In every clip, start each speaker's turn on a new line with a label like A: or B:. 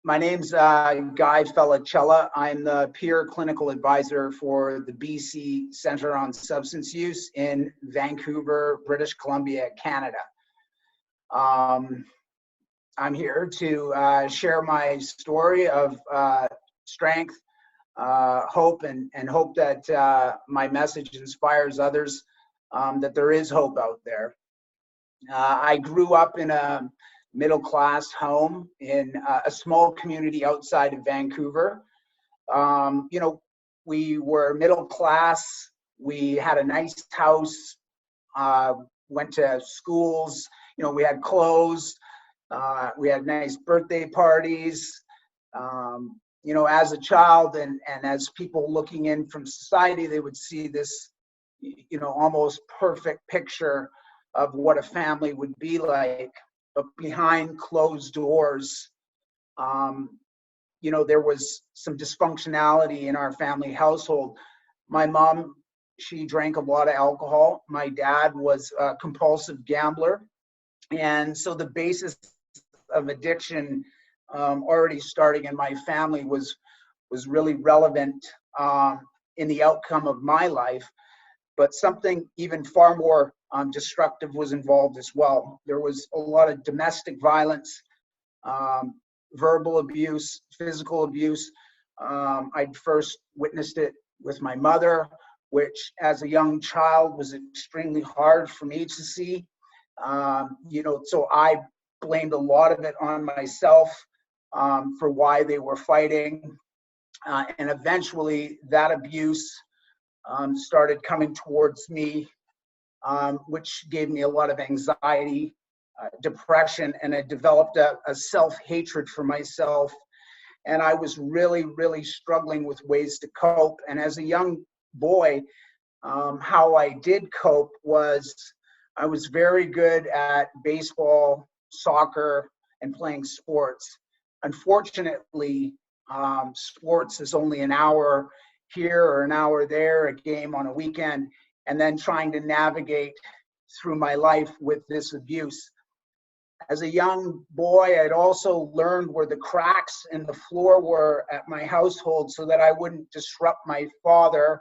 A: My name's Guy Felicella. I'm the peer clinical advisor for the BC Centre on Substance Use in Vancouver, British Columbia, Canada. I'm here to share my story of strength, hope, and hope that my message inspires others that there is hope out there. I grew up in a middle-class home in a small community outside of Vancouver. We were middle class. We had a nice house, went to schools, we had clothes, we had nice birthday parties. As a child and as people looking in from society, they would see this, almost perfect picture of what a family would be like. But behind closed doors, there was some dysfunctionality in our family household. My mom, she drank a lot of alcohol. My dad was a compulsive gambler. And so the basis of addiction already starting in my family was really relevant in the outcome of my life. But something even far more destructive was involved as well. There was a lot of domestic violence, verbal abuse, physical abuse. I'd first witnessed it with my mother, which as a young child was extremely hard for me to see. So I blamed a lot of it on myself for why they were fighting. And eventually that abuse started coming towards me, which gave me a lot of anxiety, depression, and I developed a self-hatred for myself. And I was really, really struggling with ways to cope. And as a young boy, how I did cope was I was very good at baseball, soccer, and playing sports. Unfortunately, sports is only an hour here or an hour there, a game on a weekend, and then trying to navigate through my life with this abuse. As a young boy, I'd also learned where the cracks in the floor were at my household so that I wouldn't disrupt my father,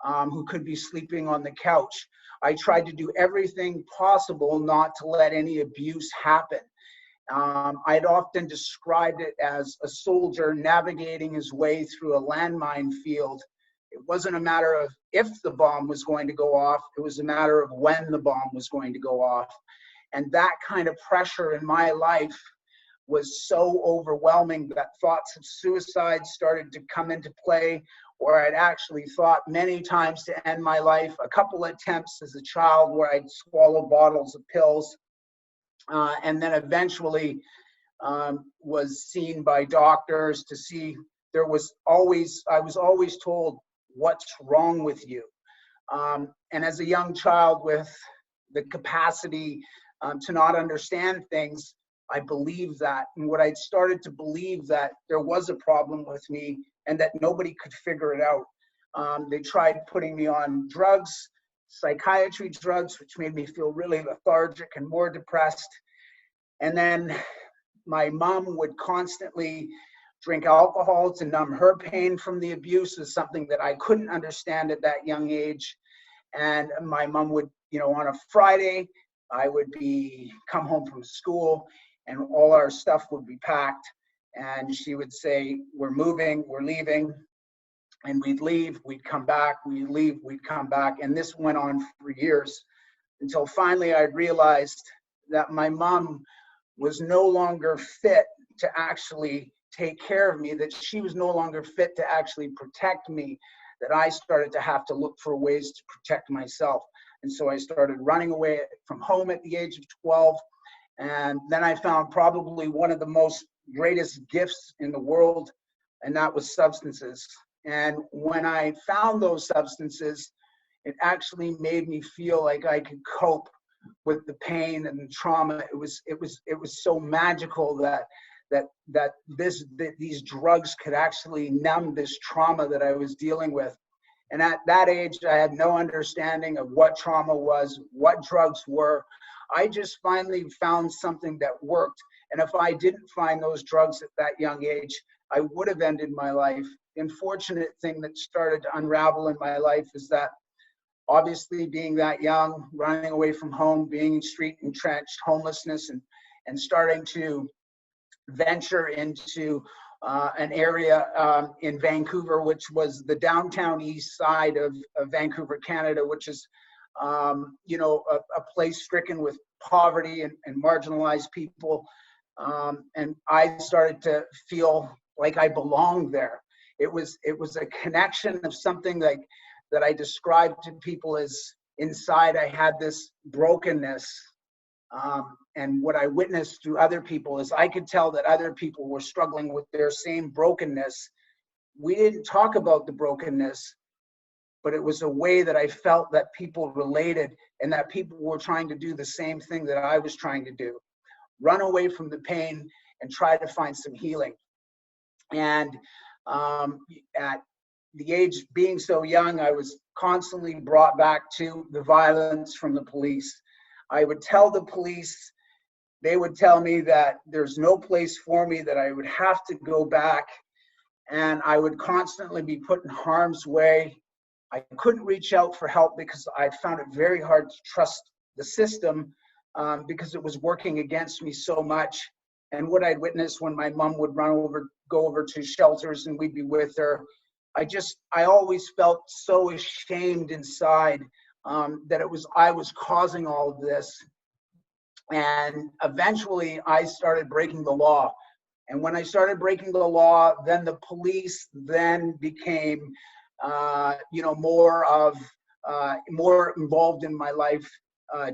A: who could be sleeping on the couch. I tried to do everything possible not to let any abuse happen. I'd often described it as a soldier navigating his way through a landmine field. It wasn't a matter of if the bomb was going to go off, it was a matter of when the bomb was going to go off. And that kind of pressure in my life was so overwhelming that thoughts of suicide started to come into play, or I'd actually thought many times to end my life. A couple attempts as a child where I'd swallow bottles of pills. And then eventually was seen by doctors to see I was always told, what's wrong with you? And as a young child with the capacity to not understand things, I believed that. And what I'd started to believe that there was a problem with me and that nobody could figure it out. They tried putting me on drugs, psychiatry drugs, which made me feel really lethargic and more depressed. And then my mom would constantly drink alcohol to numb her pain from the abuse, is something that I couldn't understand at that young age. And my mom would, on a Friday, I would come home from school and all our stuff would be packed. And she would say, we're moving, we're leaving. And we'd leave, we'd come back, we'd leave, we'd come back. And this went on for years until finally I realized that my mom was no longer fit to actually take care of me, that she was no longer fit to actually protect me, that I started to have to look for ways to protect myself. And so I started running away from home at the age of 12. And then I found probably one of the most greatest gifts in the world, and that was substances. And when I found those substances, it actually made me feel like I could cope with the pain and the trauma. It was so magical that these drugs could actually numb this trauma that I was dealing with. And at that age, I had no understanding of what trauma was, what drugs were. I just finally found something that worked. And if I didn't find those drugs at that young age, I would have ended my life. The unfortunate thing that started to unravel in my life is that, obviously, being that young, running away from home, being street entrenched, homelessness, and starting to venture into an area in Vancouver, which was the downtown east side of Vancouver, Canada, which is, you know, a place stricken with poverty and marginalized people. And I started to feel like I belonged there. It was a connection of something like that I described to people as inside I had this brokenness. And what I witnessed through other people is I could tell that other people were struggling with their same brokenness. We didn't talk about the brokenness, but it was a way that I felt that people related and that people were trying to do the same thing that I was trying to do. Run away from the pain and try to find some healing. And at the age being so young, I was constantly brought back to the violence from the police. I would tell the police, they would tell me that there's no place for me, that I would have to go back, and I would constantly be put in harm's way. I couldn't reach out for help because I found it very hard to trust the system because it was working against me so much. And what I'd witnessed when my mom would go over to shelters and we'd be with her, I always felt so ashamed inside that I was causing all of this. And eventually I started breaking the law. And when I started breaking the law, then the police then became, you know, more involved in my life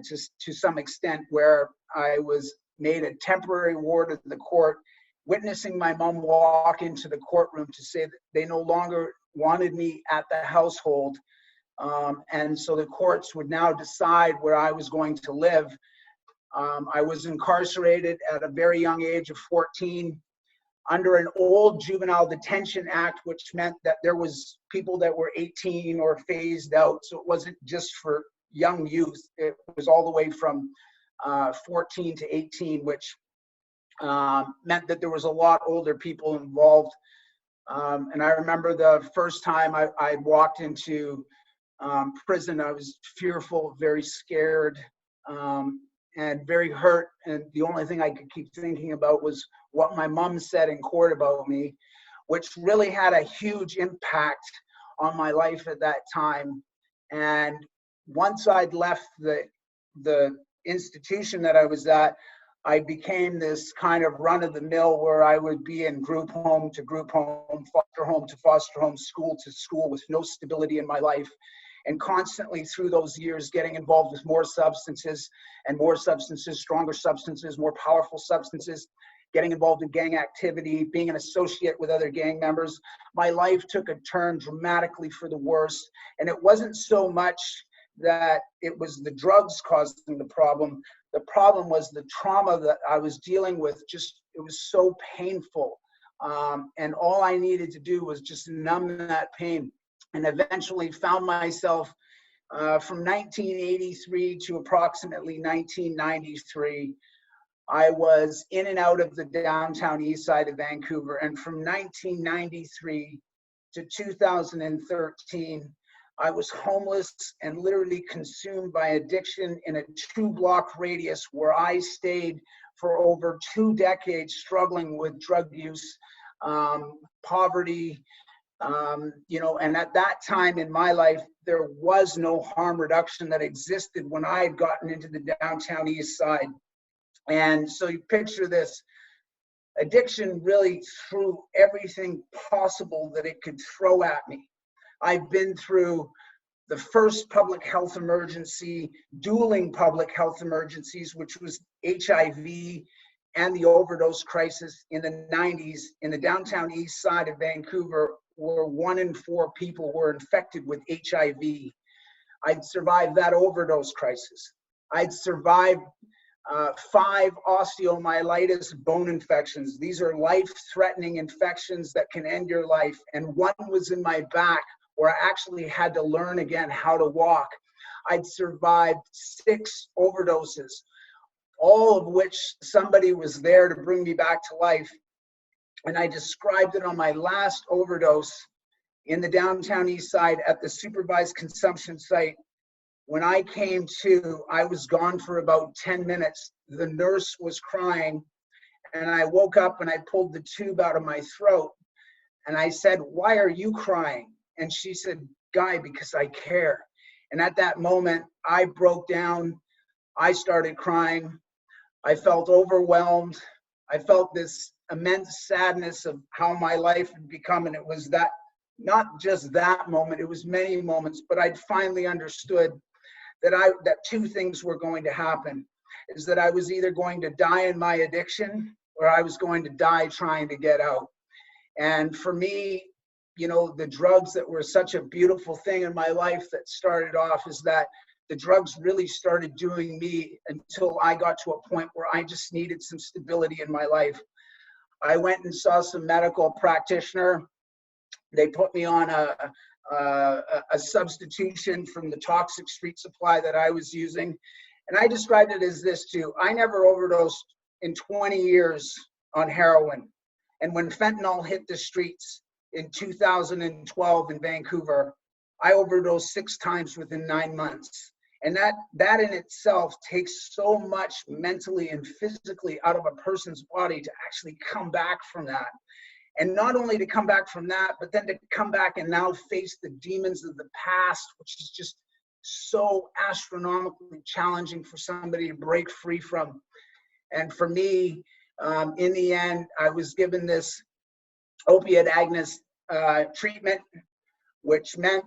A: to some extent, where I was made a temporary ward of the court, witnessing my mom walk into the courtroom to say that they no longer wanted me at the household. And so the courts would now decide where I was going to live. I was incarcerated at a very young age of 14 under an old Juvenile Detention Act, which meant that there was people that were 18 or phased out. So it wasn't just for young youth. It was all the way from 14 to 18, which meant that there was a lot older people involved. And I remember the first time I walked into prison, I was fearful, very scared, and very hurt. And the only thing I could keep thinking about was what my mom said in court about me, which really had a huge impact on my life at that time. And once I'd left the institution that I was at, I became this kind of run of the mill where I would be in group home to group home, foster home to foster home, school to school, with no stability in my life. And constantly through those years getting involved with more substances and more substances, stronger substances, more powerful substances, getting involved in gang activity, being an associate with other gang members. My life took a turn dramatically for the worse. And it wasn't so much that it was the drugs causing the problem. The problem was the trauma that I was dealing with. Just, it was so painful. And all I needed to do was just numb that pain. And eventually found myself from 1983 to approximately 1993, I was in and out of the downtown east side of Vancouver. And from 1993 to 2013, I was homeless and literally consumed by addiction in a 2-block radius, where I stayed for over 2 decades struggling with drug use, poverty, you know. And at that time in my life, there was no harm reduction that existed when I had gotten into the downtown east side. And so you picture this, addiction really threw everything possible that it could throw at me. I've been through the first public health emergency, dueling public health emergencies, which was HIV and the overdose crisis in the 90s in the downtown east side of Vancouver, where 1 in 4 people were infected with HIV. I'd survived that overdose crisis. I'd survived 5 osteomyelitis bone infections. These are life-threatening infections that can end your life. And one was in my back, where I actually had to learn again how to walk. I'd survived 6 overdoses. all of which somebody was there to bring me back to life. And I described it on my last overdose in the downtown east side at the supervised consumption site. When I came to, I was gone for about 10 minutes. The nurse was crying, and I woke up and I pulled the tube out of my throat. And I said, "Why are you crying?" And she said, "Guy, because I care." And at that moment, I broke down. I started crying. I felt overwhelmed. I felt this immense sadness of how my life had become. And it was that, not just that moment, it was many moments, but I'd finally understood that two things were going to happen, is that I was either going to die in my addiction or I was going to die trying to get out. And for me, you know, the drugs that were such a beautiful thing in my life that started off, is that the drugs really started doing me until I got to a point where I just needed some stability in my life. I went and saw some medical practitioner. They put me on a substitution from the toxic street supply that I was using. And I described it as this too. I never overdosed in 20 years on heroin. And when fentanyl hit the streets in 2012 in Vancouver, I overdosed 6 times within 9 months. And that in itself takes so much mentally and physically out of a person's body to actually come back from that. And not only to come back from that, but then to come back and now face the demons of the past, which is just so astronomically challenging for somebody to break free from. And for me, in the end, I was given this opiate agonist treatment, which meant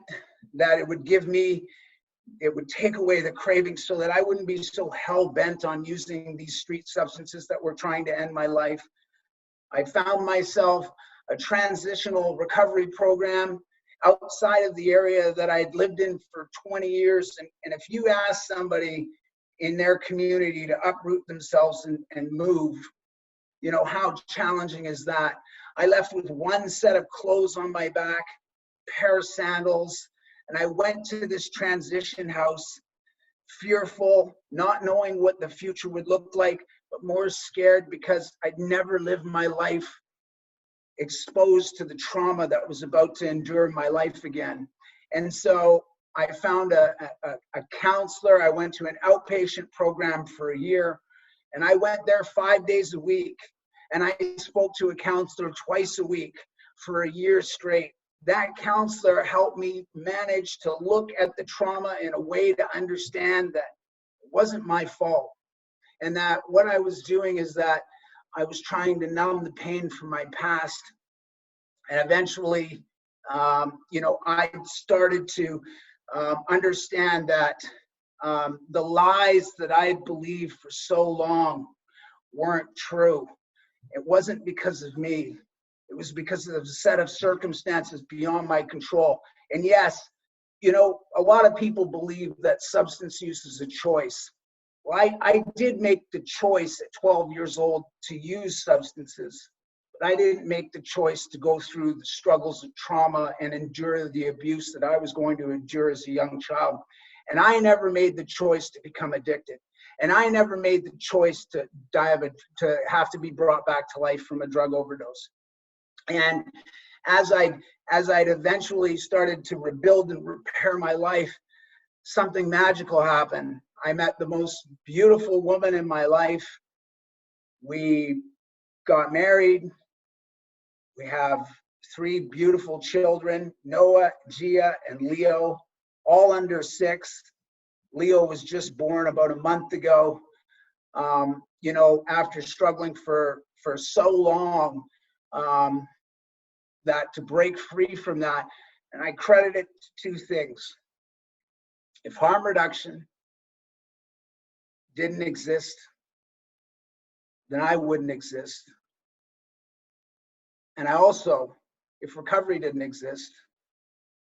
A: that it would take away the craving so that I wouldn't be so hell-bent on using these street substances that were trying to end my life. I found myself a transitional recovery program outside of the area that I'd lived in for 20 years. And if you ask somebody in their community to uproot themselves and move, you know, how challenging is that? I left with one set of clothes on my back, pair of sandals, and I went to this transition house, fearful, not knowing what the future would look like, but more scared because I'd never lived my life exposed to the trauma that was about to endure in my life again. And so I found a counselor. I went to an outpatient program for a year, and I went there 5 days a week, and I spoke to a counselor twice a week for a year straight. That counselor helped me manage to look at the trauma in a way to understand that it wasn't my fault, and that what I was doing is that I was trying to numb the pain from my past. And eventually, I started to understand that the lies that I had believed for so long weren't true. It wasn't because of me. It was because of a set of circumstances beyond my control. And yes, you know, a lot of people believe that substance use is a choice. Well, I did make the choice at 12 years old to use substances, but I didn't make the choice to go through the struggles of trauma and endure the abuse that I was going to endure as a young child. And I never made the choice to become addicted. And I never made the choice to to have to be brought back to life from a drug overdose. And as I'd eventually started to rebuild and repair my life, something magical happened. I met the most beautiful woman in my life. We got married. We have 3 beautiful children, Noah, Gia, and Leo, all under 6. Leo was just born about a month ago. After struggling for so long, that to break free from that, and I credit it to 2 things. If harm reduction didn't exist, then I wouldn't exist. And I also, if recovery didn't exist,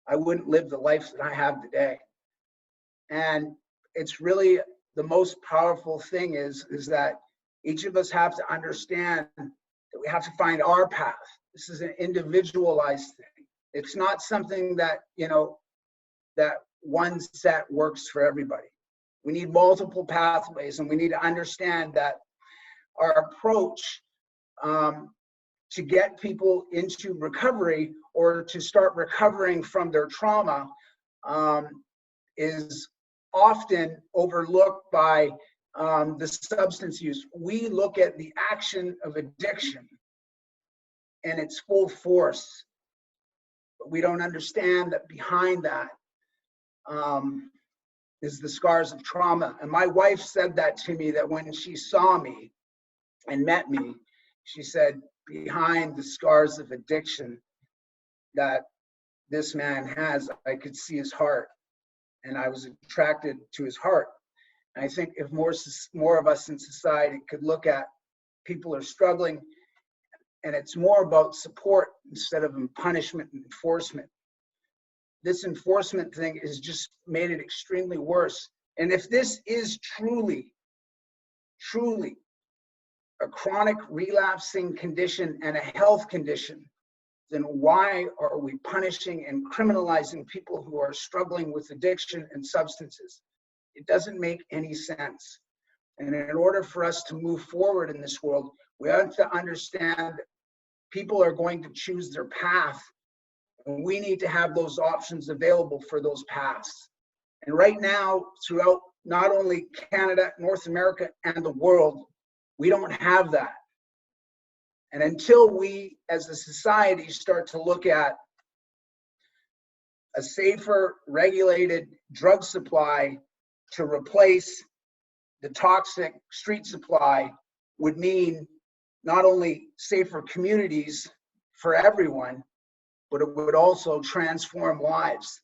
A: I wouldn't live the life that I have today. And it's really the most powerful thing is that each of us have to understand that we have to find our path. This is an individualized thing. It's not something that, that one set works for everybody. We need multiple pathways, and we need to understand that our approach to get people into recovery or to start recovering from their trauma is often overlooked by the substance use. We look at the action of addiction and its full force, but we don't understand that behind that is the scars of trauma. And my wife said that to me, that when she saw me and met me, she said, behind the scars of addiction that this man has, I could see his heart, and I was attracted to his heart. And I think if more of us in society could look at people are struggling, and it's more about support instead of punishment and enforcement. This enforcement thing has just made it extremely worse. And if this is truly a chronic relapsing condition and a health condition, then why are we punishing and criminalizing people who are struggling with addiction and substances? It doesn't make any sense. And in order for us to move forward in this world, we have to understand people are going to choose their path, and we need to have those options available for those paths. And right now, throughout not only Canada, North America, and the world, we don't have that. And until we, as a society, start to look at a safer, regulated drug supply to replace the toxic street supply, would mean not only safer communities for everyone, but it would also transform lives.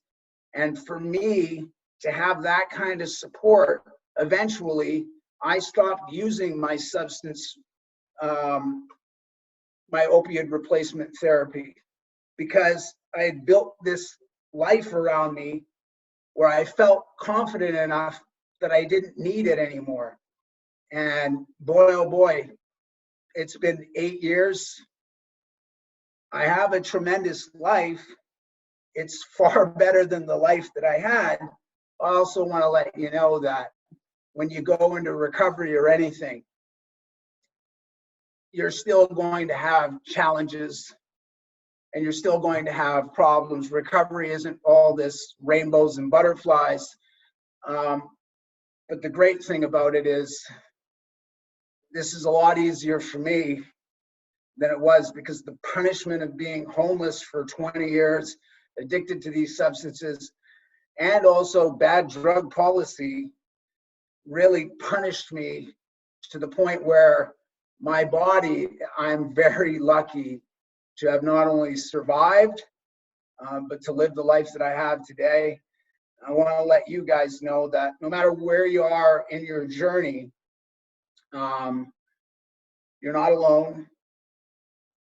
A: And for me to have that kind of support, eventually, I stopped using my substance, my opioid replacement therapy, because I had built this life around me where I felt confident enough that I didn't need it anymore. And boy, oh boy, it's been 8 years. I have a tremendous life. It's far better than the life that I had. I also want to let you know that when you go into recovery or anything, you're still going to have challenges and you're still going to have problems. Recovery isn't all this rainbows and butterflies. But the great thing about it is this is a lot easier for me than it was, because the punishment of being homeless for 20 years, addicted to these substances, and also bad drug policy really punished me to the point where my body, I'm very lucky to have not only survived, but to live the life that I have today. I want to let you guys know that no matter where you are in your journey, you're not alone.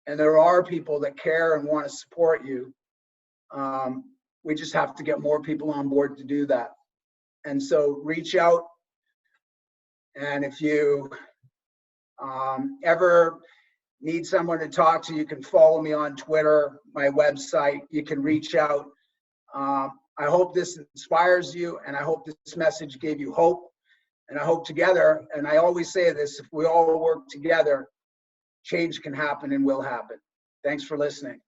A: And there are people that care and want to support you. We just have to get more people on board to do that. And so reach out. And if you ever need someone to talk to, you can follow me on Twitter, my website, you can reach out. I hope this inspires you, and I hope this message gave you hope. And I hope together, and I always say this, if we all work together, change can happen and will happen. Thanks for listening.